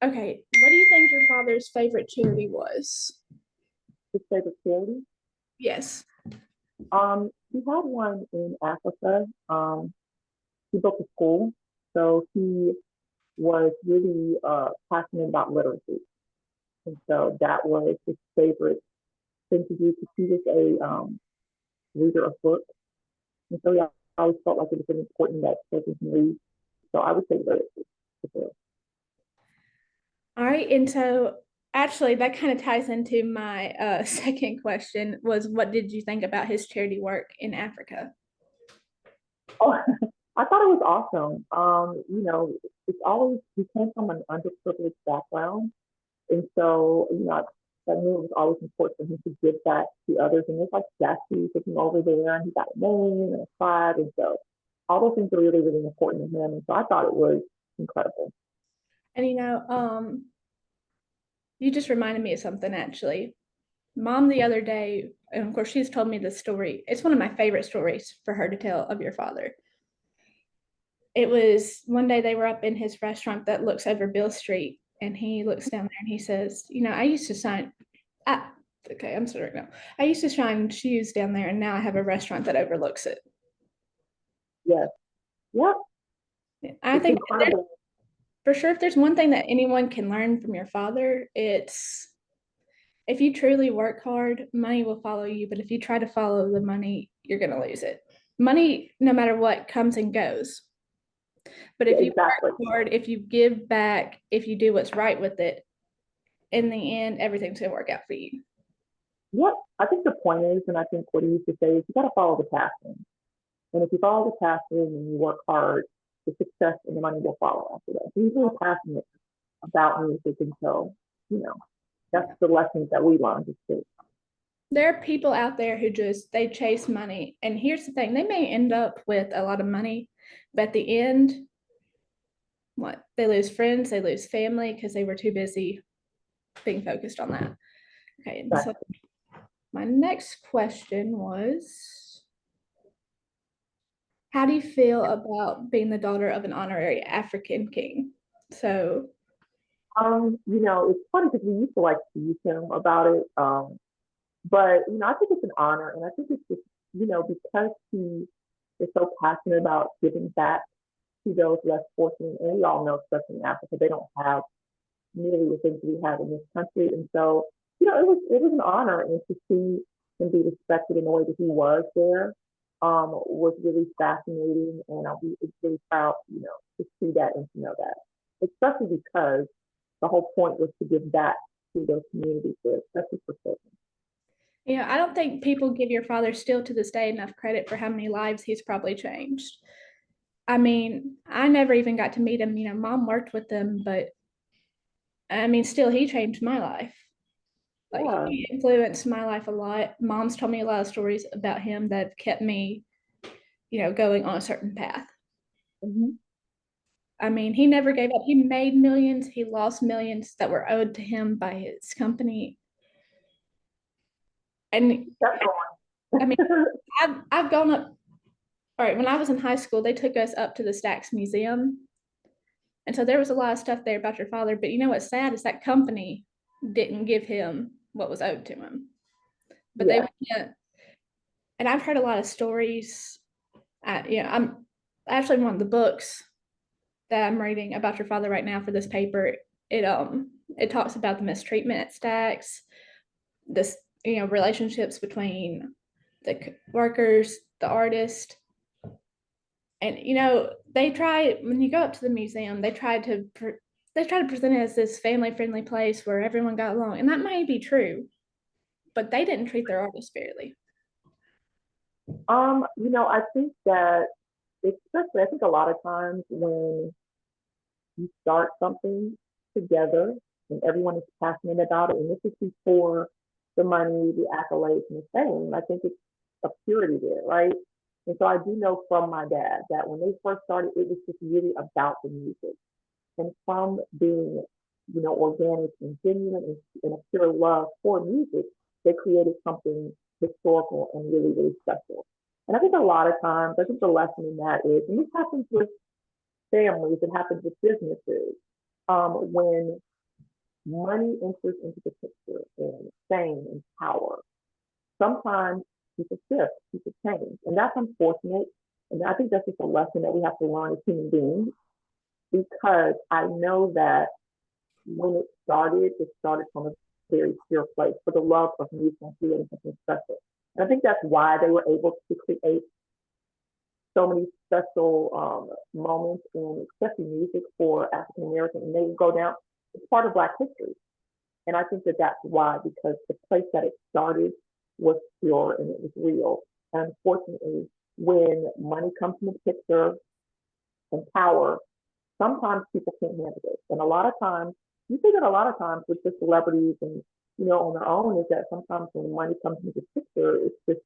Okay, what do you think your father's favorite charity was? His favorite charity. Yes. He had one in Africa. He built a school, so he was really passionate about literacy, and so that was his favorite thing to do. Because he was a reader of books, and so yeah, I always felt like it was really important that children can read. So I would say literacy. For sure. All right, and so actually that kind of ties into my second question was what did you think about his charity work in Africa? Oh, I thought it was awesome. It's always he came from an underprivileged background. And so, I knew it was always important for him to give back to others. And there's like statues of him over there, and he got a name and a flag. And so, all those things are really, really important to him. And so, I thought it was incredible. And you just reminded me of something actually. Mom the other day, and of course she's told me this story. It's one of my favorite stories for her to tell of your father. It was one day they were up in his restaurant that looks over Bill Street, and he looks down there and he says, I used to sign I, okay, I'm sorry now. I used to shine shoes down there, and now I have a restaurant that overlooks it. Yes. Yep. I It's think incredible. for sure, if there's one thing that anyone can learn from your father, it's if you truly work hard, money will follow you. But if you try to follow the money, you're going to lose it. Money, no matter what, comes and goes. But Yeah, if you exactly. work hard, if you give back, if you do what's right with it, in the end, everything's going to work out for you. Yep. I think the point is, and I think what he used to say is you got to follow the passion. And if you follow the passion and you work hard, the success and the money will follow after that. He's really passionate about music. And so, you know, that's Yeah. the lessons that we learned too. There are people out there who just they chase money. And here's the thing, they may end up with a lot of money, but at the end, what they lose friends, they lose family because they were too busy being focused on that. Okay, and so my next question was how do you feel about being the daughter of an honorary African king? So, It's funny because we used to like tease him about it. But I think it's an honor, and I think it's just, because he is so passionate about giving back to those less fortunate, and we all know, especially in Africa, they don't have nearly the things we have in this country, and so, it was an honor, and to see him be respected in the way that he was there, was really fascinating, and I'll be really proud, to see that and to know that, especially because the whole point was to give back to those communities there, especially for children. I don't think people give your father still to this day enough credit for how many lives he's probably changed. I mean, I never even got to meet him. Mom worked with him, but I mean, still, he changed my life. Like, Yeah. he influenced my life a lot. Mom's told me a lot of stories about him that kept me, going on a certain path. Mhm. I mean, he never gave up. He made millions, he lost millions that were owed to him by his company. And That's I mean, going. I've gone up. All right, when I was in high school, they took us up to the Stax Museum. And so there was a lot of stuff there about your father. But you know what's sad is that company didn't give him what was owed to him. But they Yeah. went, and I've heard a lot of stories. I'm actually one of the books that I'm reading about your father right now for this paper. It talks about the mistreatment at Stax, this relationships between the workers, the artist, and they try when you go up to the museum, they try to present it as this family friendly place where everyone got along, and that may be true, but they didn't treat their artists fairly. I think that especially I think a lot of times when you start something together and everyone is passionate about it, and this is before the money, the accolades, and the fame, I think it's a purity there, right? And so I do know from my dad that when they first started, it was just really about the music. And from being, organic and genuine and a pure love for music, they created something historical and really, really special. And I think a lot of times, I think the lesson in that and this happens with families, it happens with businesses, when money enters into the picture and fame and power, sometimes people shift, people change. And that's unfortunate. And I think that's just a lesson that we have to learn as human beings because I know that when it started from a very pure place for the love of music and creating something special. And I think that's why they were able to create so many special moments in especially music for African American, and they would go down. It's part of Black history, and I think that that's why because the place that it started was pure and it was real. And unfortunately, when money comes into the picture and power, sometimes people can't handle it. And a lot of times, you see that a lot of times with the celebrities and on their own is that sometimes when money comes into the picture, it's just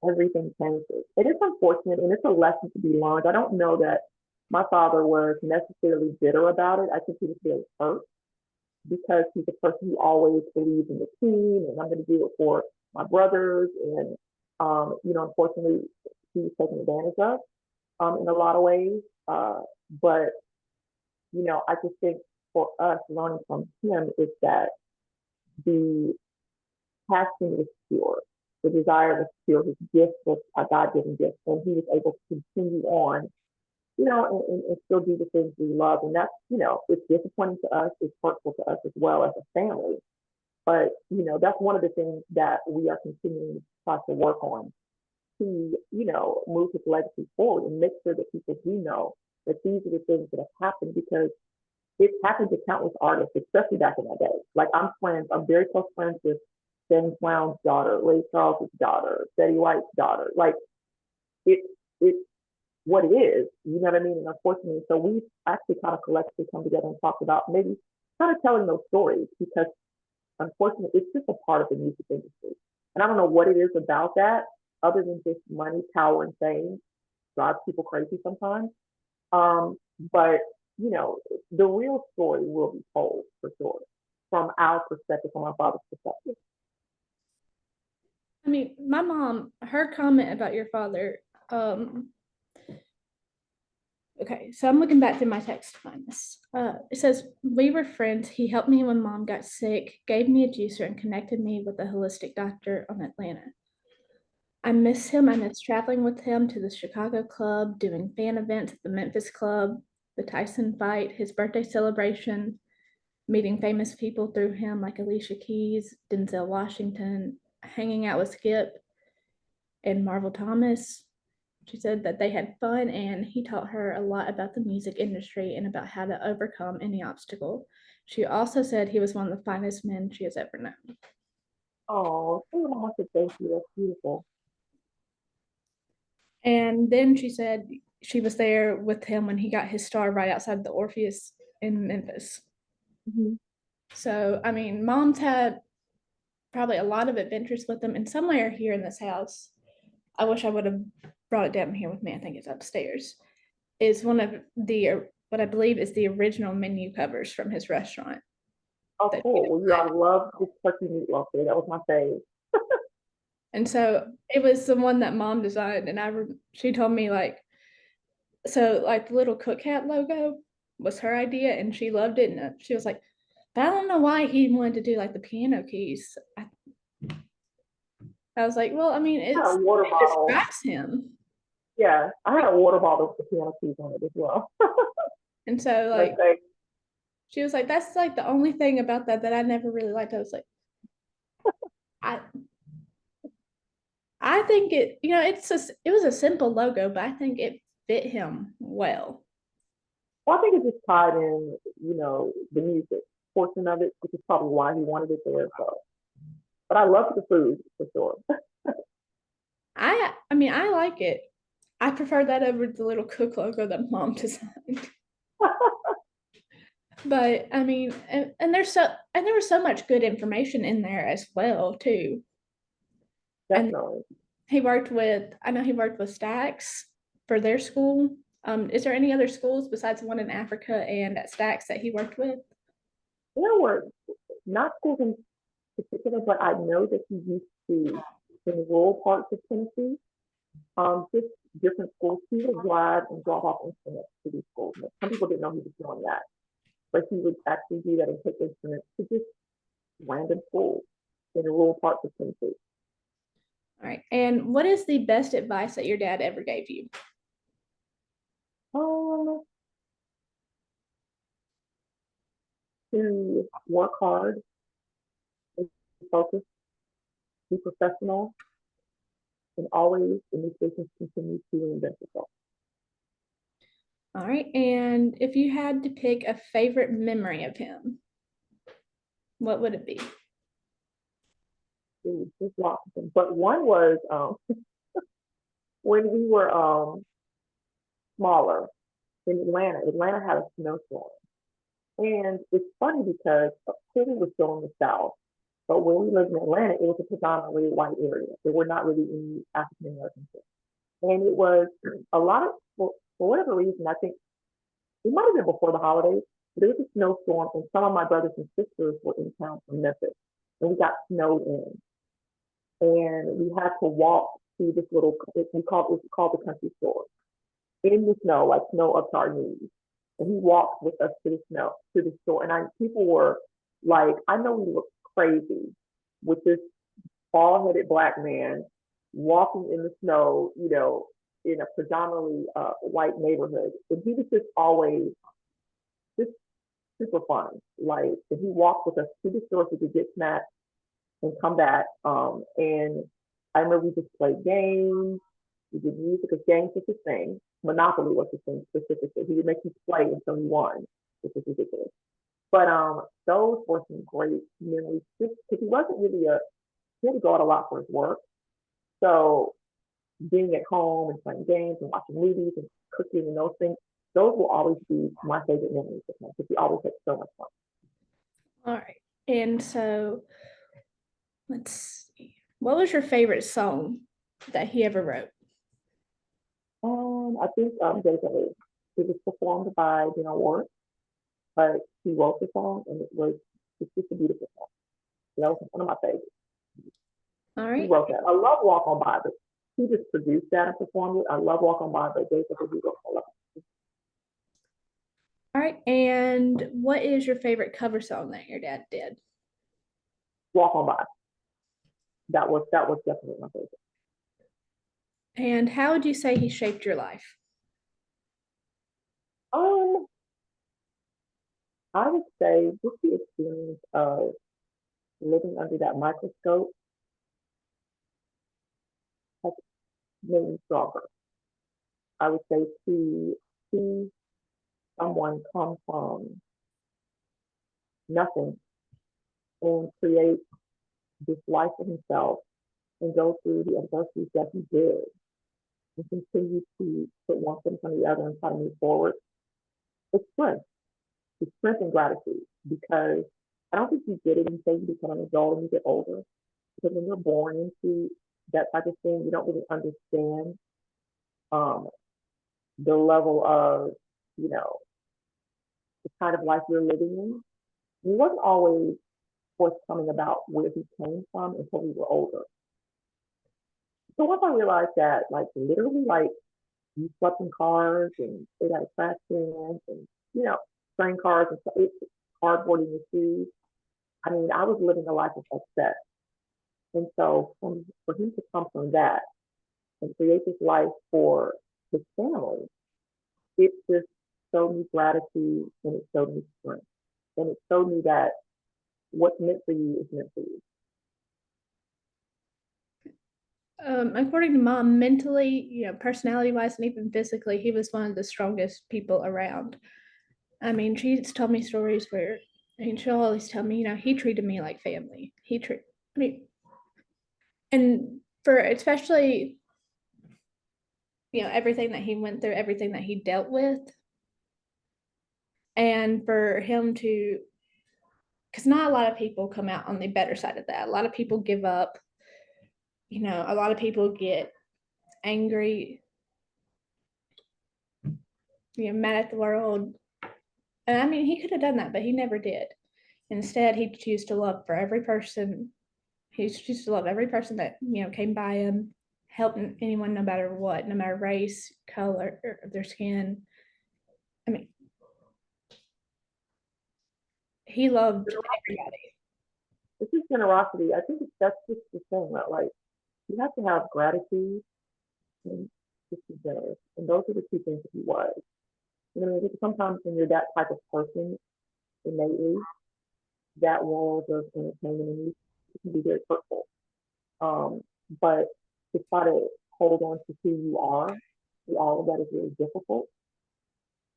everything changes. It is unfortunate and it's a lesson to be learned. I don't know that my father was necessarily bitter about it. I think he was very hurt because he's a person who always believes in the team and I'm going to do it for my brothers. And, unfortunately, he was taken advantage of in a lot of ways. But, I just think for us learning from him is that the passion was pure. The desire was pure. His gift was a God given gift. And he was able to continue on, and still do the things we love. And that's, it's disappointing to us. It's hurtful to us as well as a family. But, that's one of the things that we are continuing to try to work on to, move his legacy forward and make sure that people do know that these are the things that have happened because it's happened to countless artists, especially back in that day. Like I'm very close friends with James Brown's daughter, Ray Charles's daughter, Betty White's daughter. Like it's what it is, you know what I mean? And unfortunately, so we actually kind of collectively come together and talk about maybe kind of telling those stories because unfortunately, it's just a part of the music industry. And I don't know what it is about that other than just money, power, and fame drives people crazy sometimes. But the real story will be told for sure from our perspective, from our father's perspective. I mean, my mom, her comment about your father, okay, so I'm looking back through my text to find this. It says, we were friends. He helped me when mom got sick, gave me a juicer, and connected me with a holistic doctor on Atlanta. I miss him. I miss traveling with him to the Chicago club, doing fan events at the Memphis club, the Tyson fight, his birthday celebration, meeting famous people through him like Alicia Keys, Denzel Washington, hanging out with Skip and Marvel Thomas. She said that they had fun and he taught her a lot about the music industry and about how to overcome any obstacle. She also said he was one of the finest men she has ever known. Oh, someone wants to thank you. That's beautiful. And then she said she was there with him when he got his star right outside the Orpheus in Memphis. Mm-hmm. So, I mean, mom's had probably a lot of adventures with them. And somewhere here in this house, I wish I would have brought it down here with me. I think it's upstairs. Is one of the what I believe is the original menu covers from his restaurant. Oh, That cool. Well, I love this turkey meatloaf there. That was my fave. and so it was the one that mom designed, and she told me like so like the little cook hat logo was her idea, and she loved it, and she was like, but I don't know why he wanted to do like the piano keys. I was like, well, I mean, I had a water it bottle. distracts him, Yeah, I had a water bottle with the piano keys on it as well. and so Let's like say, she was like, that's like the only thing about that I never really liked. I was like, I I think it was a simple logo, but I think it fit him well. well, I think it just tied in, the music portion of it, which is probably why he wanted it there. So, but I love the food for sure. I mean I like it. I prefer that over the little cook logo that mom designed. But I mean, and there was so much good information in there as well too. And Definitely. I know he worked with Stax for their school. Is there any other schools besides the one in Africa and at Stax that he worked with? There were not schools in particular, but I know that he used to, in rural parts of Tennessee, just different schools. He would drive and drop off instruments to these schools. Some people didn't know he was doing that. but he would actually do that and take instruments to just random schools in rural parts of Tennessee. All right. And what is the best advice that your dad ever gave you? Um, to work hard, be focused, be professional, and always in this business continue to reinvent yourself. All right. And if you had to pick a favorite memory of him, what would it be? It was just lots of them. But one was when we were smaller in Atlanta. Atlanta had a snowstorm. And it's funny because clearly we're still in the South, but when we lived in Atlanta, it was a predominantly white area. There were not really any African Americans there. And it was a lot of, for whatever reason, I think it might have been before the holidays, but there was a snowstorm and some of my brothers and sisters were in town from Memphis and we got snowed in. And we had to walk through this little, it was called the country store in the snow, like snow up to our knees. And he walked with us to the snow, to the store. And people were like, I know we look crazy with this bald headed black man walking in the snow, in a predominantly white neighborhood. And he was just always just super fun. Like, and he walked with us to the store so we could get snacks and come back. And I remember we just played games. We did music because games was his thing. Monopoly was his thing specifically. He would make you play until he won, which is ridiculous. But those were some great memories. Just because he wasn't really he had to go out a lot for his work. So being at home and playing games and watching movies and cooking and those things, those will always be my favorite memories of him because he always had so much fun. All right. And so let's see. What was your favorite song that he ever wrote? I think David, it was performed by Ward, but he wrote the song and it's just a beautiful song. That was one of my favorites. All He right. wrote that. I love Walk On By, but he just produced that and performed it. I love Walk On By, but David, he wrote all of it. All right. And what is your favorite cover song that your dad did? Walk On By. That was definitely my favorite. And how would you say he shaped your life? Um, I would say just the experience of living under that microscope has made me stronger. I would say to see someone come from nothing and create this life for himself and go through the adversities that he did and continue to put one foot in front of the other and try to move forward. It's strength. It's strength and gratitude because I don't think you get it until you become an adult and you get older. Because when you're born into that type of thing, you don't really understand um, the level of, you know, the kind of life you're living in. He wasn't always forthcoming about where he came from until we were older. So once I realized that, like literally, like you slept in cars and stayed out of trash cans and train cars and cardboard in your shoes. I mean, I was living a life of success. And so for him to come from that and create this life for his family, it just showed me gratitude and it showed me strength. And it showed me that what's meant for you is meant for you. According to mom, mentally, personality wise, and even physically, he was one of the strongest people around. I mean, she's told me stories where, and she'll always tell me, he treated me like family. I mean, and for especially, everything that he went through, everything that he dealt with, and for him to, because not a lot of people come out on the better side of that. A lot of people give up. A lot of people get angry, mad at the world. And I mean, he could have done that, but he never did. Instead, he chose to love for every person. He chose to love every person that came by him, helping anyone no matter what, no matter race, color, or their skin. I mean, he loved Generosity. everybody. It's just generosity. I think that's just the thing that like you have to have gratitude and just be generous. And those are the two things that he was. You know what I mean? Because sometimes when you're that type of person innately, that world of entertainment and music can be very hurtful. Um, but to try to hold on to who you are through all of that is really difficult.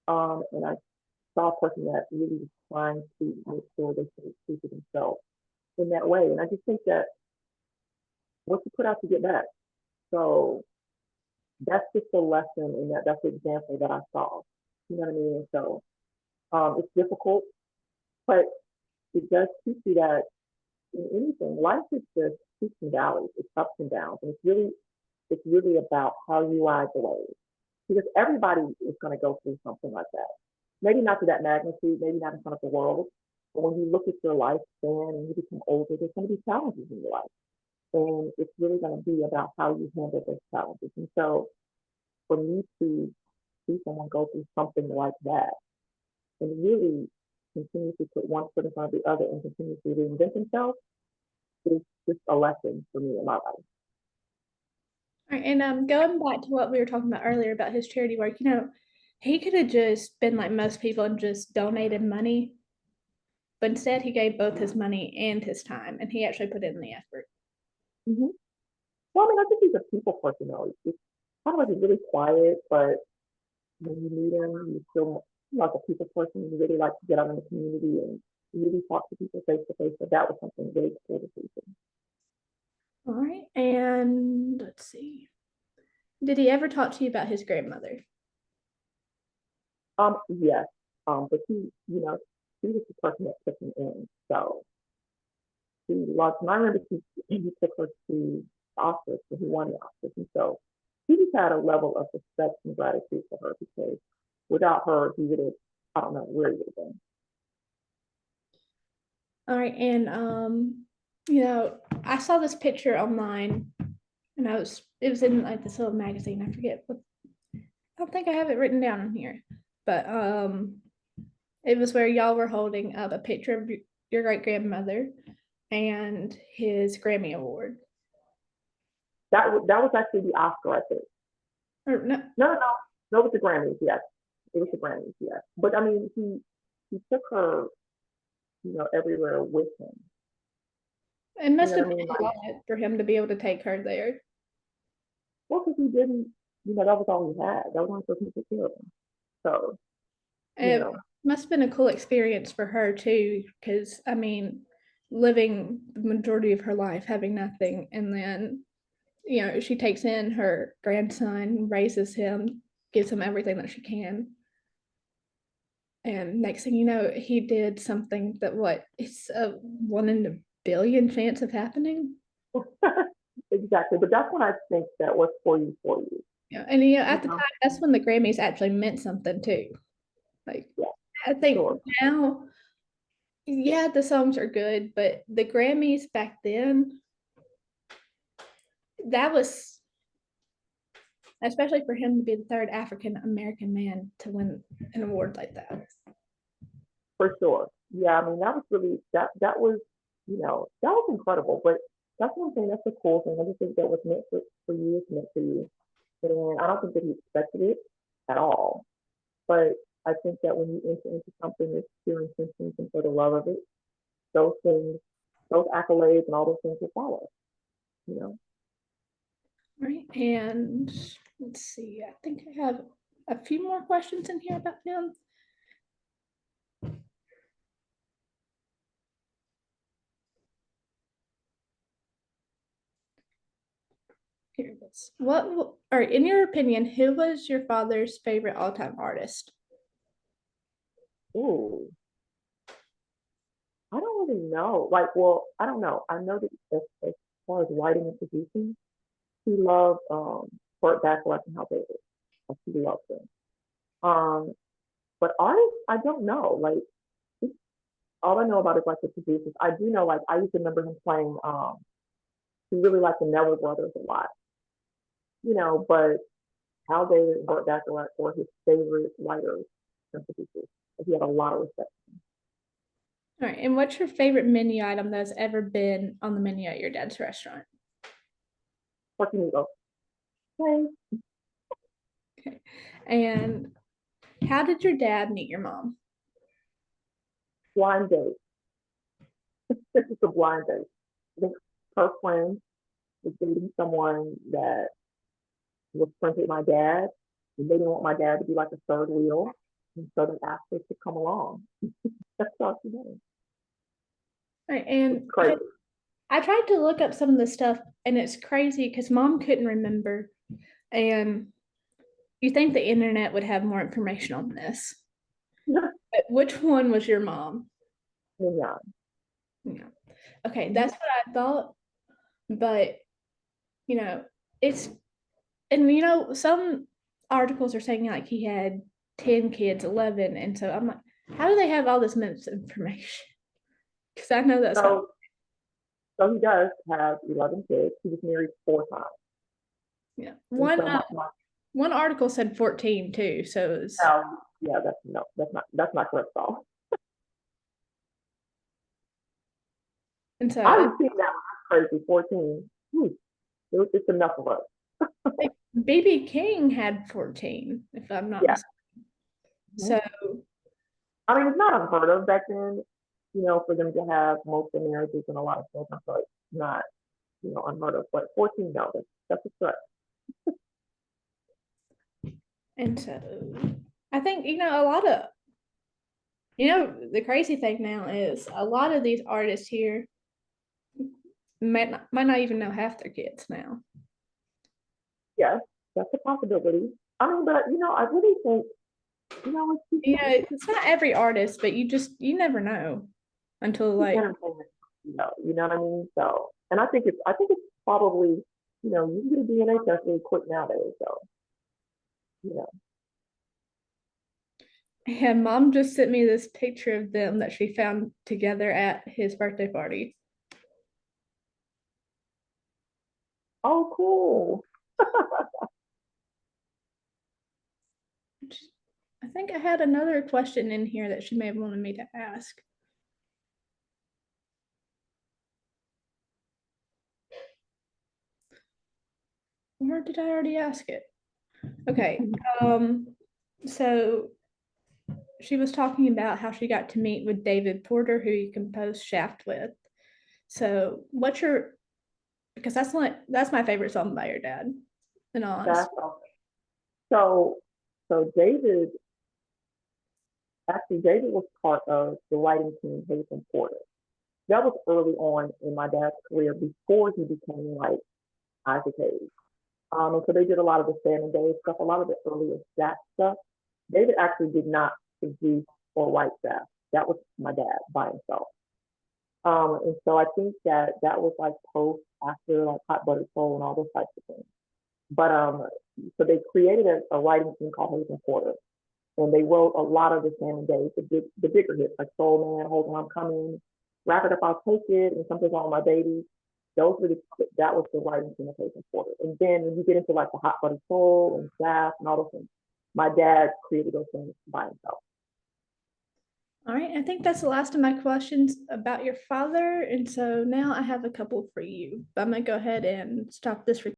And I saw a person that really was trying to make sure they stay true to themselves in that way. And I just think that what you put out to get back. So that's just a lesson in that. That's the example that I saw. You know what I mean? And so it's difficult, but it does teach you that in anything, life is just peaks and valleys, it's ups and downs, and it's really about how you ride the wave. Because everybody is going to go through something like that. Maybe not to that magnitude, maybe not in front of the world, but when you look at your lifespan and you become older, there's going to be challenges in your life, and it's really going to be about how you handle those challenges. And so, for me to see someone go through something like that and really continue to put one foot in front of the other and continue to reinvent themselves is just a lesson for me in my life. All right, and going back to what we were talking about earlier about his charity work, he could have just been like most people and just donated money, but instead he gave both his money and his time, and he actually put in the effort. Mm-hmm. Well, I mean, I think he's a people person, though. It's kind of like he's really quiet, but when you meet him, you feel like a people person. You really like to get out in the community and really talk to people face to face. So that was something really cool to see. All right, and let's see. Did he ever talk to you about his grandmother? Yes. But he was the person that took him in. So he loved him. I remember he took her to the Oscars, and he won the Oscars. And so he just had a level of respect and gratitude for her because without her, he would have, I don't know where he would have been. All right, and I saw this picture online, and it was in like this little magazine. I forget what. I don't think I have it written down in here, but it was where y'all were holding up a picture of your great grandmother and his Grammy award. That was actually the Oscar, I think. Or no, No, no, no. No, it was the Grammys, yes. It was the Grammys, yes. But I mean, he took her, everywhere with him. it You must know have what I mean? been a Like, lot for him to be able to take her there. well, because he didn't, that was all he had. That was the only person who took care of him. So, you It know, must have been a cool experience for her too, because I mean, living the majority of her life having nothing, and then she takes in her grandson, raises him, gives him everything that she can, and next thing you know, he did something that it's a 1 in a billion chance of happening. exactly. But that's when I think that what's for you. Yeah, and You at the time, know, that's when the Grammys actually meant something too. Like yeah, I for think sure. now, yeah, the songs are good, but the Grammys back then, that was especially for him to be the third African American man to win an award like that. For sure. Yeah, I mean, that was really, that was, that was incredible. But that's one thing, that's the cool thing. I just think that what's meant for you is meant for you. And I don't think that he expected it at all. But I think that when you enter into something, it's pure intentions and for the love of it, those things, those accolades and all those things will follow, you know. Right. And let's see, I think I have a few more questions in here about him. Here it is. Or in your opinion, who was your father's favorite all-time artist? Ooh, I don't really know. Like, well, I don't know. I know that as far as writing and producing, he loved Burt Bacharach and Hal David. Like, he loved them. Um, but artists, I don't know. Like, all I know about is like the producers. I do know, like, I used to remember him playing. He really liked the Neville Brothers a lot, but Hal David and Burt Bacharach were his favorite writers and producers. He had a lot of respect. All right. And what's your favorite menu item that's ever been on the menu at your dad's restaurant? Pork noodles. Okay. Okay. And how did your dad meet your mom? Blind date. This is a blind date. I think her friend was dating someone that was friends with my dad, and they didn't want my dad to be like a third wheel, and so they asked her to come along. That's all she did. All right. It's And crazy. I tried to look up some of the stuff, and it's crazy because mom couldn't remember. And you think the internet would have more information on this. But which one was your mom? Yeah. Yeah. Okay, that's what I thought. But, you know, it's, and some articles are saying like he had 10 kids, 11. And so I'm like, how do they have all this information? Because I know that's not, So, so he does have 11 kids. He was married 4 times. yeah. And One, so one article said 14 too. So it was, yeah, that's not correct at all. and so I haven't seen that one. That's crazy. 14. It's enough of us. BB King had 14, if I'm not Yeah. mistaken. Mhm. So, I mean, it's not unheard of back then, for them to have multiple marriages and a lot of children. So it's not, unheard of. But 14, no, that's a stretch. and so I think, a lot of, the crazy thing now is a lot of these artists here might not even know half their kids now. Yes, that's a possibility. I mean, but I really think, It's not every artist, but you never know until it's like, entertainment. You know what I mean? So, and I think it's probably, you can get a DNA test really quick nowadays. So, you know, and mom just sent me this picture of them that she found together at his birthday party. oh, cool. I think I had another question in here that she may have wanted me to ask. Or did I already ask it? Okay. So she was talking about how she got to meet with David Porter, who you composed Shaft with. So what's your, because that's my favorite song by your dad, in all honesty. That's awesome. So, so David was part of the writing team, Hayden Porter. That was early on in my dad's career before he became like Isaac Hayes. And so they did a lot of the Sam and Dave stuff, a lot of the earlier Zach stuff. David actually did not produce or write Zach. That was my dad by himself. And so I think that was like post after like Hot Buttered Soul and all those types of things. But so they created a writing team called Hayden Porter, and they wrote a lot of the Sam and Dave, the bigger hits like Soul Man, Hold On I'm Coming, Wrap It Up I'll Take It, and Something's On My Baby. That was the writing team of Hayden Porter. And then when you get into like the Hot Buttered Soul and Jazz and all those things, my dad created those things by himself. All right, I think that's the last of my questions about your father. And so now I have a couple for you. I'm gonna go ahead and stop this recording.